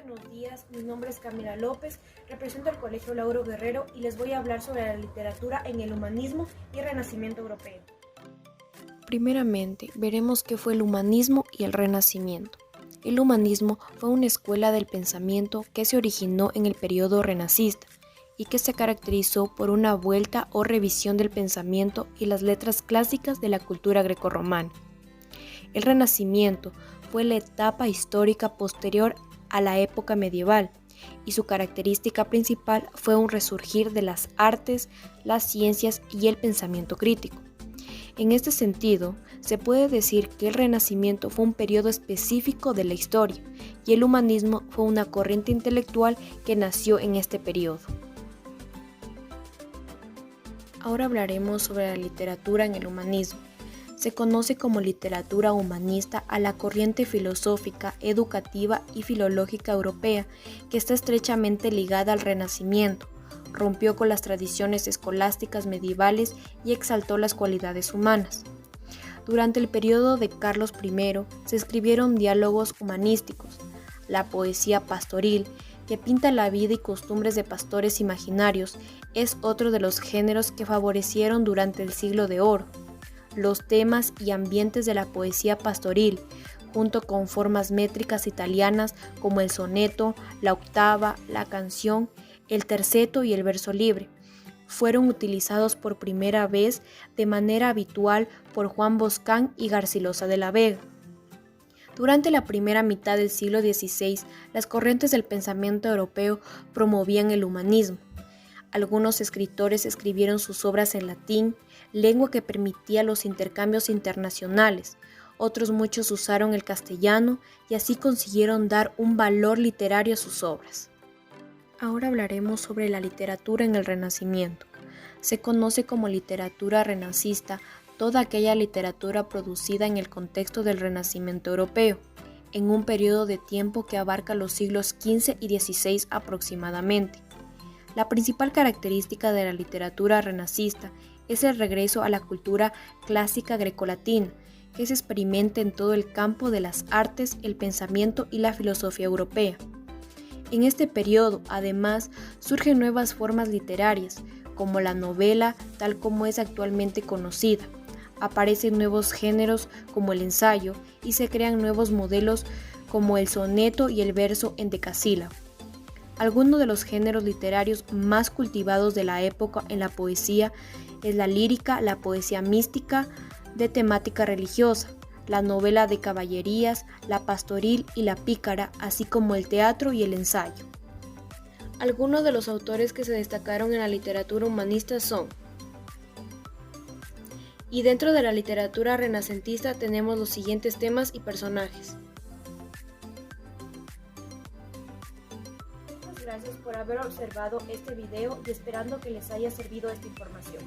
buenos días, mi nombre es Camila López, represento al Colegio Lauro Guerrero y les voy a hablar sobre la literatura en el humanismo y renacimiento europeo. Primeramente, veremos qué fue el humanismo y el renacimiento. El humanismo fue una escuela del pensamiento que se originó en el periodo renacista y que se caracterizó por una vuelta o revisión del pensamiento y las letras clásicas de la cultura grecorromana. El Renacimiento fue la etapa histórica posterior a la época medieval y su característica principal fue un resurgir de las artes, las ciencias y el pensamiento crítico. En este sentido, se puede decir que el Renacimiento fue un periodo específico de la historia y el humanismo fue una corriente intelectual que nació en este periodo. Ahora hablaremos sobre la literatura en el humanismo. Se conoce como literatura humanista a la corriente filosófica, educativa y filológica europea que está estrechamente ligada al Renacimiento, rompió con las tradiciones escolásticas medievales y exaltó las cualidades humanas. Durante el periodo de Carlos I se escribieron diálogos humanísticos, la poesía pastoril, que pinta la vida y costumbres de pastores imaginarios, es otro de los géneros que favorecieron durante el Siglo de Oro. Los temas y ambientes de la poesía pastoril, junto con formas métricas italianas como el soneto, la octava, la canción, el terceto y el verso libre, fueron utilizados por primera vez de manera habitual por Juan Boscán y Garcilaso de la Vega. Durante la primera mitad del siglo XVI, las corrientes del pensamiento europeo promovían el humanismo. Algunos escritores escribieron sus obras en latín, lengua que permitía los intercambios internacionales. Otros muchos usaron el castellano y así consiguieron dar un valor literario a sus obras. Ahora hablaremos sobre la literatura en el Renacimiento. Se conoce como literatura renacista toda aquella literatura producida en el contexto del Renacimiento europeo, en un periodo de tiempo que abarca los siglos XV y XVI aproximadamente. La principal característica de la literatura renacista es el regreso a la cultura clásica grecolatina, que se experimenta en todo el campo de las artes, el pensamiento y la filosofía europea. En este periodo, además, surgen nuevas formas literarias, como la novela, tal como es actualmente conocida. Aparecen nuevos géneros como el ensayo y se crean nuevos modelos como el soneto y el verso en decasílabo. Algunos de los géneros literarios más cultivados de la época en la poesía es la lírica, la poesía mística de temática religiosa, la novela de caballerías, la pastoril y la pícara, así como el teatro y el ensayo. Algunos de los autores que se destacaron en la literatura humanista son: y dentro de la literatura renacentista tenemos los siguientes temas y personajes. Muchas gracias por haber observado este video y esperando que les haya servido esta información.